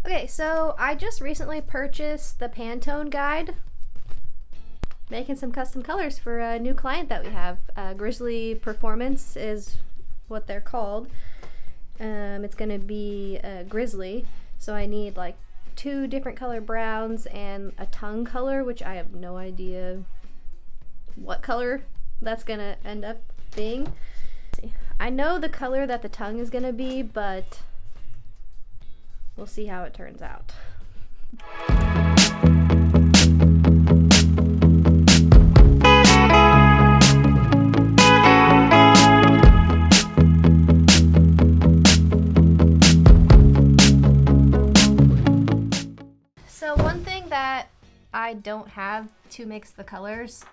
Okay, so I just recently purchased the Pantone guide, making some custom colors for a new client that we have. Grizzly Performance is what they're called. It's gonna be grizzly, so I need like 2 different color browns and a tongue color, which I have no idea what color that's gonna end up being. I know the color that the tongue is gonna be, but we'll see how it turns out. So one thing that I don't have to mix the colors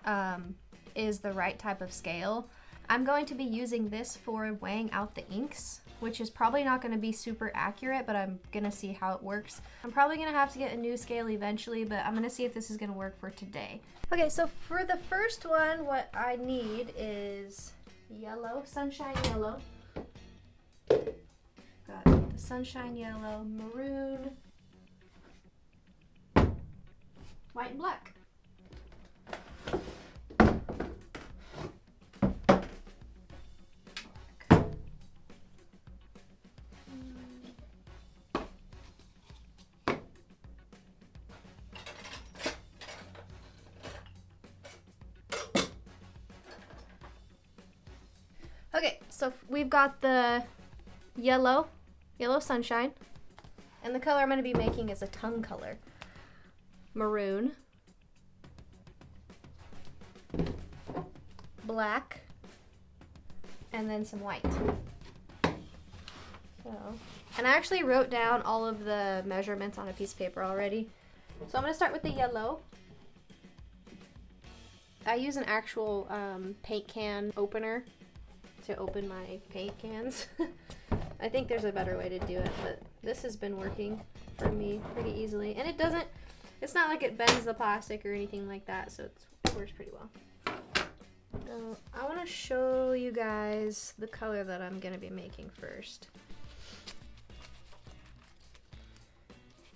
is the right type of scale. I'm going to be using this for weighing out the inks, which is probably not going to be super accurate, but I'm going to see how it works. I'm probably going to have to get a new scale eventually, but I'm going to see if this is going to work for today. Okay, so for the first one, what I need is yellow, sunshine yellow. Got the sunshine yellow, maroon, white and black. Okay, so we've got the yellow sunshine, and the color I'm going to be making is a tongue color. Maroon, black, and then some white. So, and I actually wrote down all of the measurements on a piece of paper already. So I'm going to start with the yellow. I use an actual paint can opener to open my paint cans. I think there's a better way to do it, but this has been working for me pretty easily. And it's not like it bends the plastic or anything like that, so it works pretty well. So I want to show you guys the color that I'm going to be making first.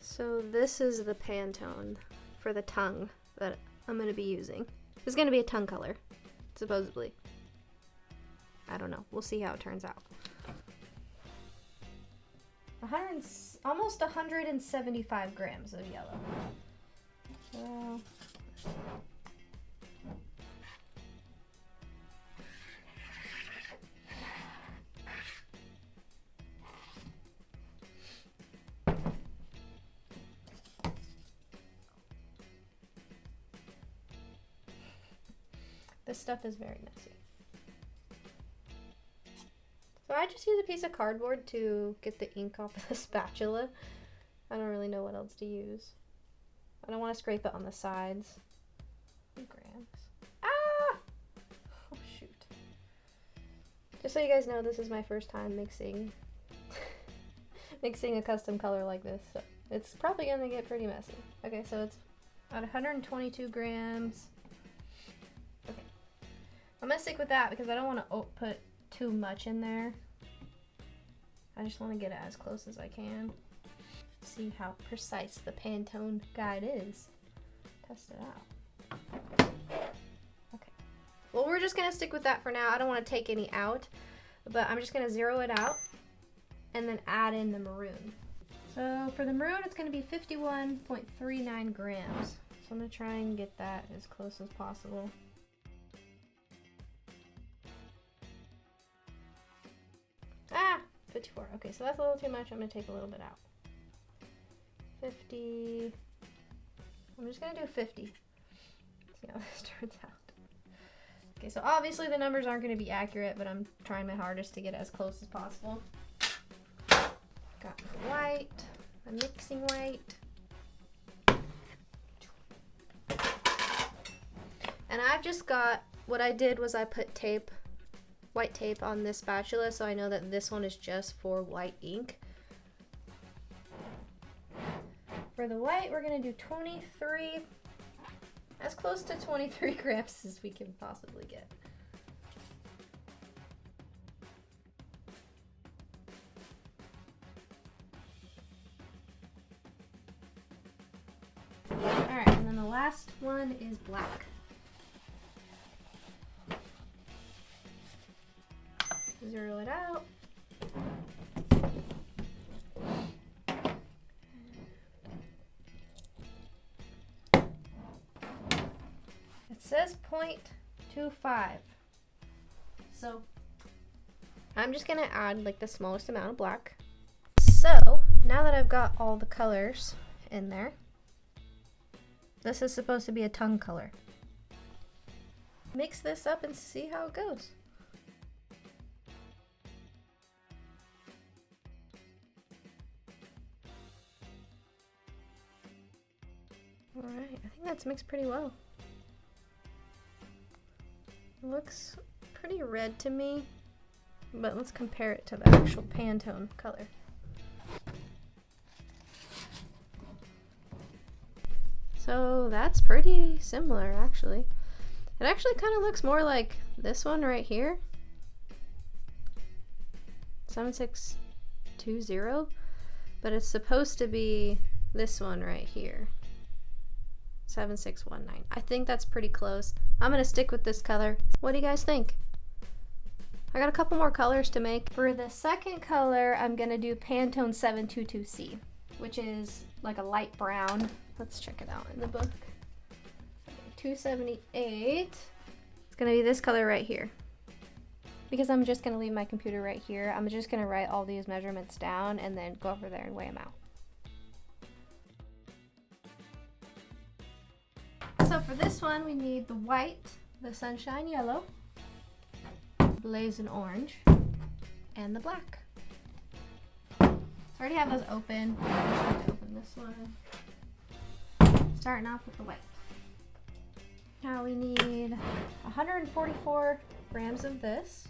So this is the Pantone for the tongue that I'm going to be using. It's going to be a tongue color, supposedly. I don't know. We'll see how it turns out. Almost 175 grams of yellow. So, this stuff is very messy. So I just use a piece of cardboard to get the ink off of the spatula. I don't really know what else to use. I don't want to scrape it on the sides. 2 grams. Ah! Oh shoot. Just so you guys know, this is my first time mixing a custom color like this. So it's probably gonna get pretty messy. Okay, so it's about 122 grams. Okay. I'm gonna stick with that because I don't want to put too much in there. I just want to get it as close as I can. See how precise the Pantone guide is. Test it out. Okay. Well, we're just going to stick with that for now. I don't want to take any out, but I'm just going to zero it out and then add in the maroon. So for the maroon, it's going to be 51.39 grams. So I'm going to try and get that as close as possible. Ah, 54. Okay, so that's a little too much. I'm going to take a little bit out. 50. I'm just going to do 50. See how this turns out. Okay, so obviously the numbers aren't going to be accurate, but I'm trying my hardest to get as close as possible. Got the white, the mixing white. And I've just got, what I did was I put white tape on this spatula, so I know that this one is just for white ink. For the white, we're going to do 23, as close to 23 grams as we can possibly get. last one is black. Zero it out. It says 0.25. So I'm just gonna add like the smallest amount of black. So now that I've got all the colors in there, this is supposed to be a tongue color. Mix this up and see how it goes. Alright, I think that's mixed pretty well. It looks pretty red to me, but let's compare it to the actual Pantone color. So that's pretty similar, actually. It actually kind of looks more like this one right here. 7620, but it's supposed to be this one right here. 7619. I think that's pretty close. I'm gonna stick with this color. What do you guys think? I got a couple more colors to make. For the second color, I'm gonna do Pantone 722C, which is like a light brown. Let's check it out in the book. 278. It's gonna be this color right here. Because I'm just gonna leave my computer right here, I'm just gonna write all these measurements down and then go over there and weigh them out. So for this one, we need the white, the sunshine yellow, blazing orange, and the black. So I already have those open. I'm just going to open this one. Starting off with the white. Now we need 144 grams of this.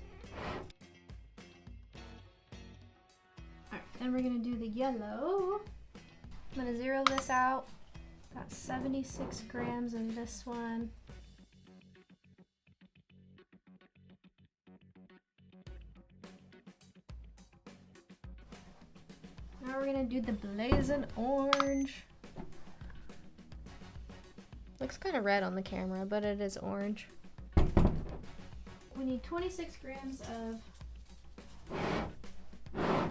Alright, then we're going to do the yellow. I'm going to zero this out. Got 76 grams of this one. Now we're gonna do the blazing orange. Looks kind of red on the camera, but it is orange. We need 26 grams of the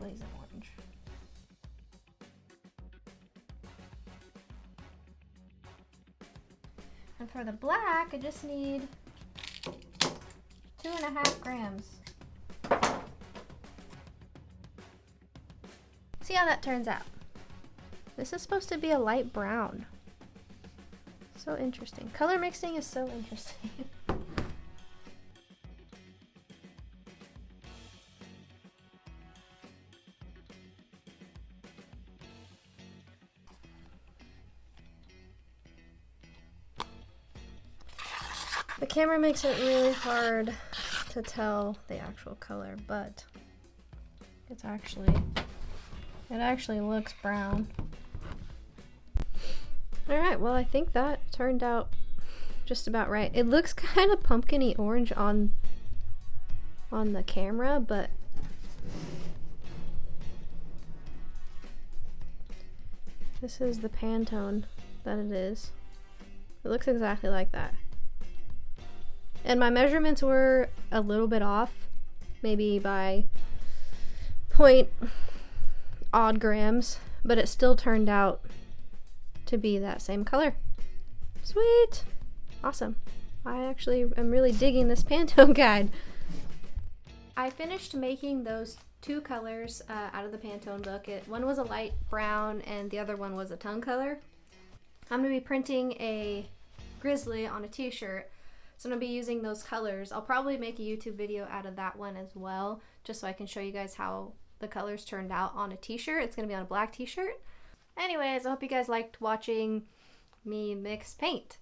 blazing orange. And for the black, I just need 2.5 grams. See how that turns out. This is supposed to be a light brown. So interesting. Color mixing is so interesting. The camera makes it really hard to tell the actual color, but it actually looks brown. Alright, well I think that turned out just about right. It looks kind of pumpkin-y orange on the camera, but this is the Pantone that it is. It looks exactly like that. And my measurements were a little bit off, maybe by odd grams, but it still turned out to be that same color. Sweet! Awesome. I actually am really digging this Pantone guide. I finished making those two colors out of the Pantone book. One was a light brown and the other one was a tongue color. I'm going to be printing a grizzly on a t-shirt, so I'm going to be using those colors. I'll probably make a YouTube video out of that one as well, just so I can show you guys how the colors turned out on a t-shirt. It's going to be on a black t-shirt. Anyways, I hope you guys liked watching me mix paint.